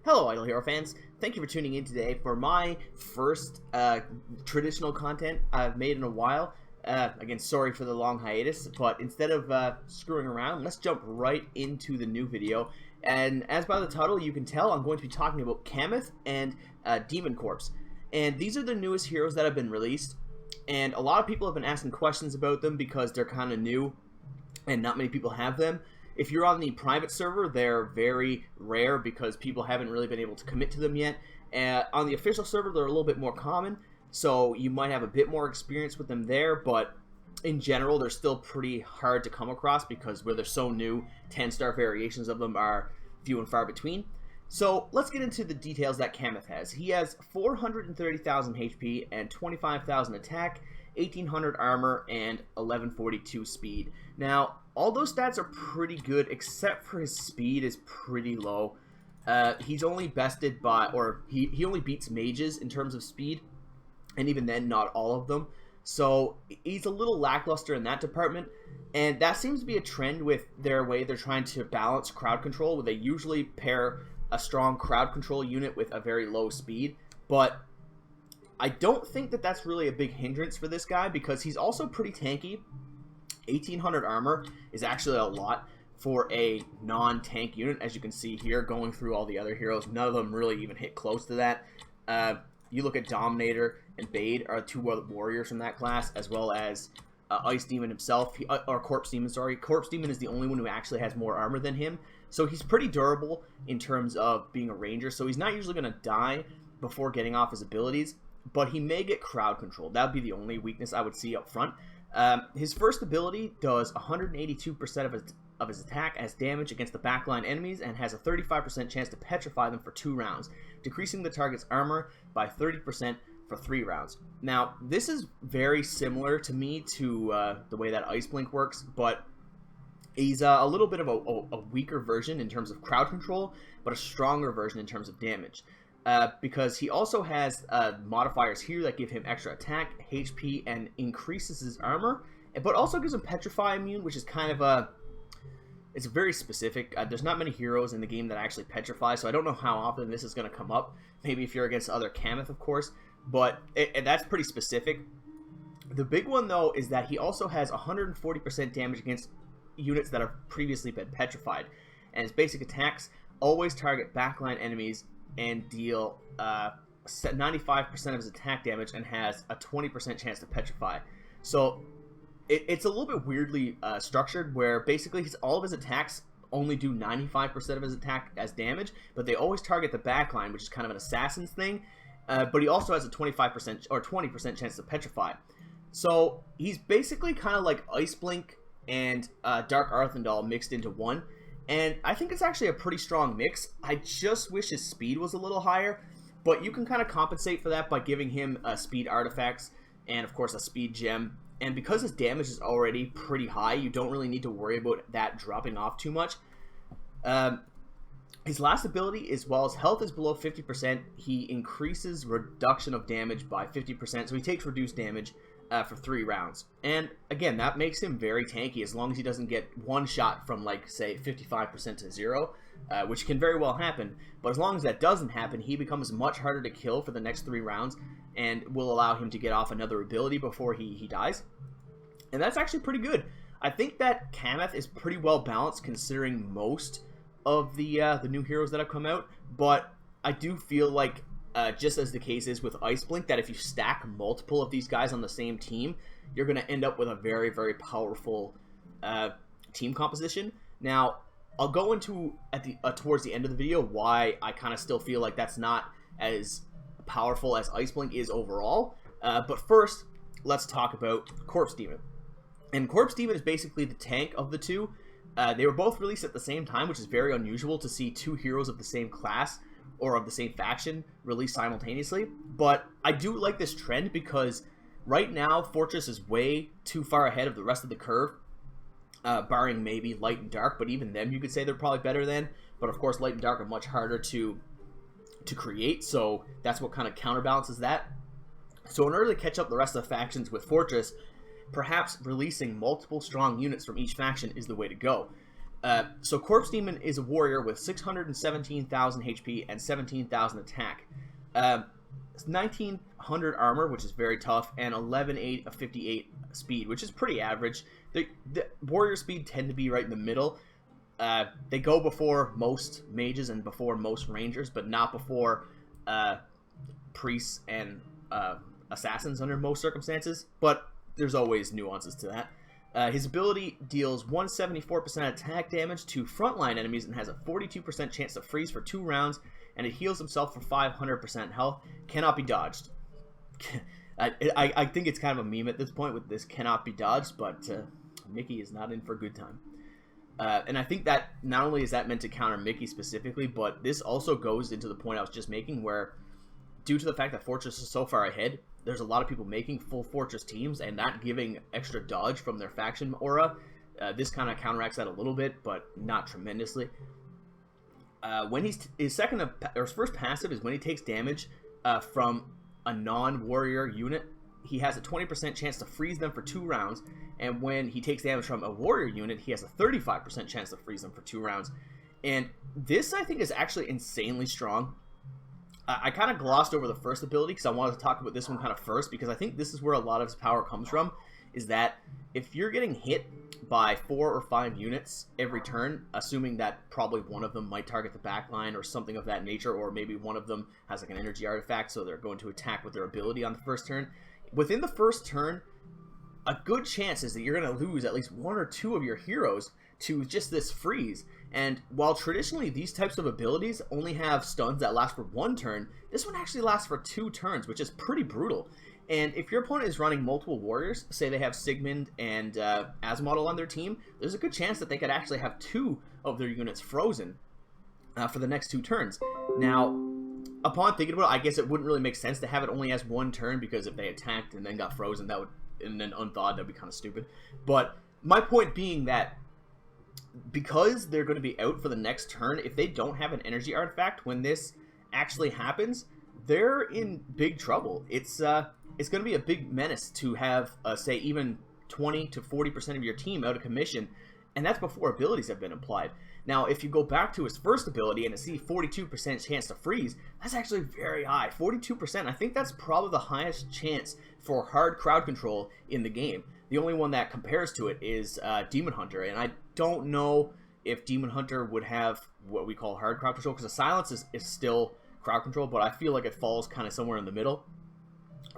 Hello, Idle Hero fans. Thank you for tuning in today for my first traditional content I've made in a while. Again, sorry for the long hiatus, but instead of screwing around, let's jump right into the new video. And as by the title, you can tell I'm going to be talking about Kamath and Demon Corpse. And these are the newest heroes that have been released. And a lot of people have been asking questions about them because they're kind of new and not many people have them. If you're on the private server, they're very rare because people haven't really been able to commit to them yet. On the official server, they're a little bit more common, so you might have a bit more experience with them there, but in general, they're still pretty hard to come across because where they're so new, 10-star variations of them are few and far between. So let's get into the details that Kamath has. He has 430,000 HP and 25,000 attack, 1,800 armor, and 1142 speed. Now, all those stats are pretty good, except for his speed is pretty low. He's only bested by, or he only beats mages in terms of speed, and even then, not all of them. So he's a little lackluster in that department, and that seems to be a trend with their way they're trying to balance crowd control, where they usually pair a strong crowd control unit with a very low speed, but I don't think that that's really a big hindrance for this guy because he's also pretty tanky. 1,800 armor is actually a lot for a non-tank unit, as you can see here, going through all the other heroes. None of them really even hit close to that. You look at Dominator and Bade are two warriors from that class, as well as Ice Demon himself, or CorpseDemon, sorry. CorpseDemon is the only one who actually has more armor than him, so he's pretty durable in terms of being a ranger, so he's not usually going to die before getting off his abilities, but he may get crowd control. That would be the only weakness I would see up front. His first ability does 182% of his attack as damage against the backline enemies and has a 35% chance to petrify them for 2 rounds, decreasing the target's armor by 30% for 3 rounds. Now, this is very similar to me to the way that Ice Blink works, but he's a little bit of a weaker version in terms of crowd control, but a stronger version in terms of damage. Because he also has modifiers here that give him extra attack, HP, and increases his armor, but also gives him Petrify immune, which is kind of it's very specific. There's not many heroes in the game that actually petrify, so I don't know how often this is going to come up. Maybe if you're against other Kamath, of course, but that's pretty specific. The big one, though, is that he also has 140% damage against units that have previously been petrified, and his basic attacks always target backline enemies and deal 95% of his attack damage and has a 20% chance to petrify. So it's a little bit weirdly structured, where basically all of his attacks only do 95% of his attack as damage, but they always target the backline, which is kind of an assassin's thing. But he also has a 25% or 20% chance to petrify. So he's basically kind of like Ice Blink and Dark Arthendal mixed into one. And I think it's actually a pretty strong mix. I just wish his speed was a little higher, but you can kind of compensate for that by giving him speed artifacts and, of course, a speed gem. And because his damage is already pretty high, you don't really need to worry about that dropping off too much. His last ability is, while his health is below 50%, he increases reduction of damage by 50%, so he takes reduced damage for 3 rounds. And again, that makes him very tanky as long as he doesn't get one shot from, like, say 55% to 0, which can very well happen. But as long as that doesn't happen, he becomes much harder to kill for the next 3 rounds and will allow him to get off another ability before he dies. And that's actually pretty good. I think that Kamath is pretty well balanced considering most of the new heroes that have come out, but I do feel like just as the case is with Ice Blink, that if you stack multiple of these guys on the same team, you're going to end up with a very, very powerful team composition. Now, I'll go into towards the end of the video why I kind of still feel like that's not as powerful as Ice Blink is overall. But first, let's talk about CorpseDemon. And CorpseDemon is basically the tank of the two. They were both released at the same time, which is very unusual to see 2 heroes of the same class or of the same faction released simultaneously. But I do like this trend because right now Fortress is way too far ahead of the rest of the curve, barring maybe Light and Dark, but even them you could say they're probably better than. But of course Light and Dark are much harder to create, so that's what kind of counterbalances that. So in order to catch up the rest of the factions with Fortress, perhaps releasing multiple strong units from each faction is the way to go. So Corpse Demon is a warrior with 617,000 HP and 17,000 attack. 1900 armor, which is very tough, and 11.8 of 58 speed, which is pretty average. The warrior speed tend to be right in the middle. They go before most mages and before most rangers, but not before priests and assassins under most circumstances. But there's always nuances to that. His ability deals 174% attack damage to frontline enemies and has a 42% chance to freeze for 2 rounds, and it heals himself for 500% health. Cannot be dodged. I think it's kind of a meme at this point with this cannot be dodged, but Mickey is not in for a good time. And I think that not only is that meant to counter Mickey specifically, but this also goes into the point I was just making where, due to the fact that Fortress is so far ahead, there's a lot of people making full Fortress teams and not giving extra dodge from their faction aura. This kind of counteracts that a little bit, but not tremendously. When his first passive is when he takes damage from a non-warrior unit, he has a 20% chance to freeze them for 2 rounds, and when he takes damage from a warrior unit, he has a 35% chance to freeze them for 2 rounds. And this, I think, is actually insanely strong. I kind of glossed over the first ability because I wanted to talk about this one kind of first, because I think this is where a lot of his power comes from, is that if you're getting hit by 4 or 5 units every turn, assuming that probably one of them might target the backline or something of that nature, or maybe one of them has like an energy artifact, so they're going to attack with their ability on the first turn. Within the first turn, a good chance is that you're going to lose at least 1 or 2 of your heroes to just this freeze. And while traditionally these types of abilities only have stuns that last for 1 turn, this one actually lasts for 2 turns, which is pretty brutal. And if your opponent is running multiple warriors, say they have Sigmund and Azmodel on their team, there's a good chance that they could actually have 2 of their units frozen for the next 2 turns. Now, upon thinking about it, I guess it wouldn't really make sense to have it only as 1 turn, because if they attacked and then got frozen, that would, and then unthawed, that'd be kind of stupid. But my point being that because they're going to be out for the next turn, if they don't have an energy artifact when this actually happens, they're in big trouble. It's going to be a big menace to have, say, even 20 to 40% of your team out of commission, and that's before abilities have been applied. Now, if you go back to his first ability and see 42% chance to freeze, that's actually very high. 42%, I think that's probably the highest chance for hard crowd control in the game. The only one that compares to it is Demon Hunter, and I don't know if Demon Hunter would have what we call hard crowd control, because the silence is still crowd control, but I feel like it falls kind of somewhere in the middle.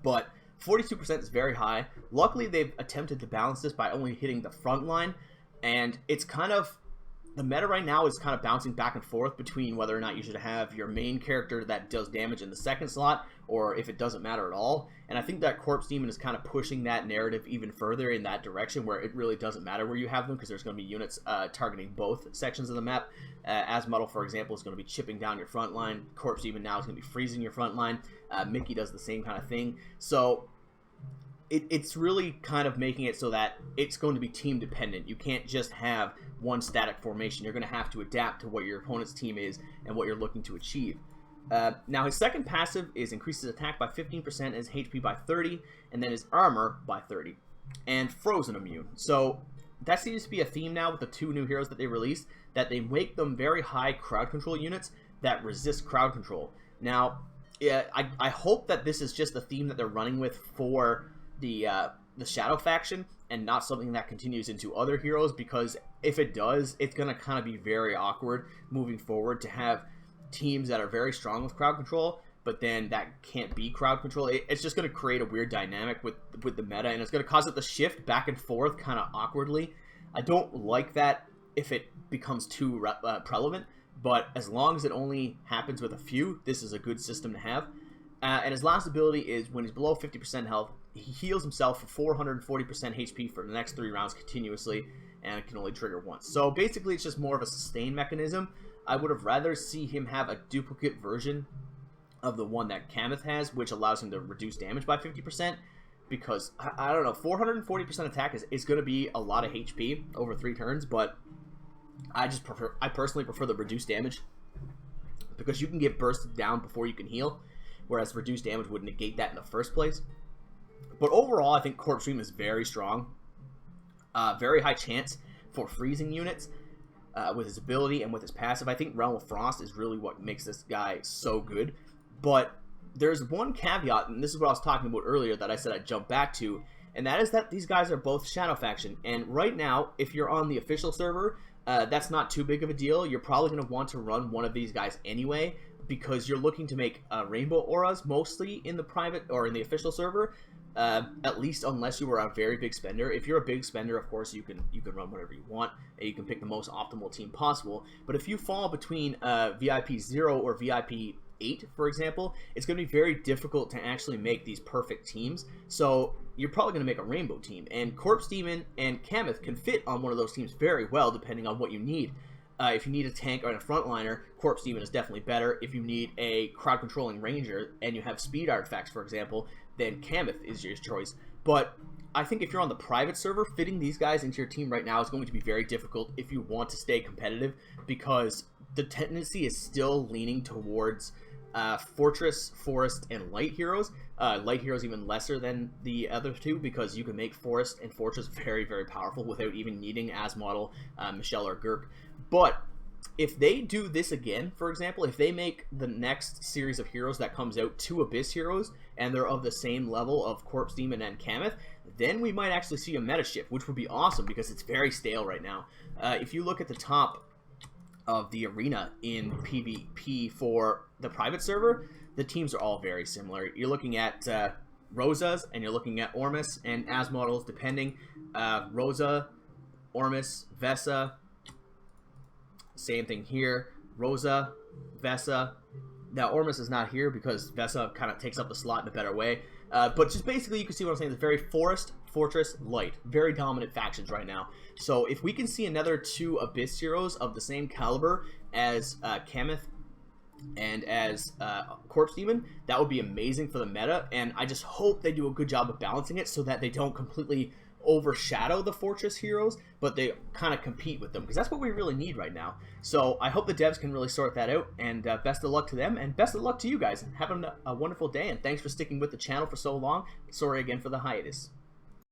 But 42% is very high. Luckily, they've attempted to balance this by only hitting the front line, and it's kind of, the meta right now is kind of bouncing back and forth between whether or not you should have your main character that does damage in the second slot, or if it doesn't matter at all. And I think that Corpse Demon is kind of pushing that narrative even further in that direction, where it really doesn't matter where you have them, because there's going to be units targeting both sections of the map. Azmodel, for example, is going to be chipping down your front line. Corpse Demon now is going to be freezing your front line. Mickey does the same kind of thing. So it's really kind of making it so that it's going to be team dependent. You can't just have one static formation. You're going to have to adapt to what your opponent's team is and what you're looking to achieve. Now, his second passive is increases attack by 15%, his HP by 30, and then his armor by 30, and frozen immune. So that seems to be a theme now with the 2 new heroes that they released, that they make them very high crowd control units that resist crowd control. Now, yeah, I hope that this is just the theme that they're running with for the Shadow faction, and not something that continues into other heroes, because if it does, it's going to kind of be very awkward moving forward to have teams that are very strong with crowd control, but then that can't be crowd control. It's just going to create a weird dynamic with the meta, and it's going to cause it to shift back and forth kind of awkwardly. I don't like that if it becomes too prevalent, but as long as it only happens with a few, this is a good system to have. And his last ability is when he's below 50% health, he heals himself for 440% HP for the next 3 rounds continuously, and it can only trigger once. So basically, it's just more of a sustain mechanism. I would have rather see him have a duplicate version of the one that Kamath has, which allows him to reduce damage by 50%, because, I don't know, 440% attack is going to be a lot of HP over 3 turns, but I personally prefer the reduced damage, because you can get bursted down before you can heal, whereas reduced damage would negate that in the first place. But overall, I think Corpse Demon is very strong. Very high chance for freezing units. with his ability and with his passive. I think Realm of Frost is really what makes this guy so good. But there's one caveat, and this is what I was talking about earlier that I said I'd jump back to, and that is that these guys are both Shadow Faction. And right now, if you're on the official server, that's not too big of a deal. You're probably going to want to run one of these guys anyway, because you're looking to make rainbow auras mostly in the private or in the official server, at least unless you were a very big spender. If you're a big spender, of course you can run whatever you want, and you can pick the most optimal team possible. But if you fall between VIP 0 or VIP 8, for example, it's going to be very difficult to actually make these perfect teams. So you're probably going to make a rainbow team, and CorpseDemon and Kamath can fit on one of those teams very well, depending on what you need. If you need a tank or a frontliner, CorpseDemon is definitely better. If you need a crowd-controlling ranger and you have speed artifacts, for example, then Kamath is your choice. But I think if you're on the private server, fitting these guys into your team right now is going to be very difficult if you want to stay competitive, because the tendency is still leaning towards Fortress, Forest, and Light heroes. Light heroes even lesser than the other two, because you can make Forest and Fortress very, very powerful without even needing as model Michelle or Gurk. But if they do this again, for example, if they make the next series of heroes that comes out 2 Abyss heroes, and they're of the same level of CorpseDemon and Kamath, then we might actually see a meta shift, which would be awesome, because it's very stale right now. If you look at the top of the arena in PvP for the private server, the teams are all very similar. You're looking at Rosas, and you're looking at Ormus, and as models, depending. Rosa, Ormus, Vesa. Same thing here. Rosa, Vesa. Now, Ormus is not here because Vesa kind of takes up the slot in a better way. But just basically, you can see what I'm saying. It's very Forest, Fortress, Light. Very dominant factions right now. So if we can see another 2 Abyss heroes of the same caliber as Kamath and as CorpseDemon, that would be amazing for the meta. And I just hope they do a good job of balancing it so that they don't completely overshadow the Fortress heroes, but they kind of compete with them, because that's what we really need right now. So I hope the devs can really sort that out, and best of luck to them, and best of luck to you guys. Have a wonderful day, and thanks for sticking with the channel for so long. Sorry again for the hiatus.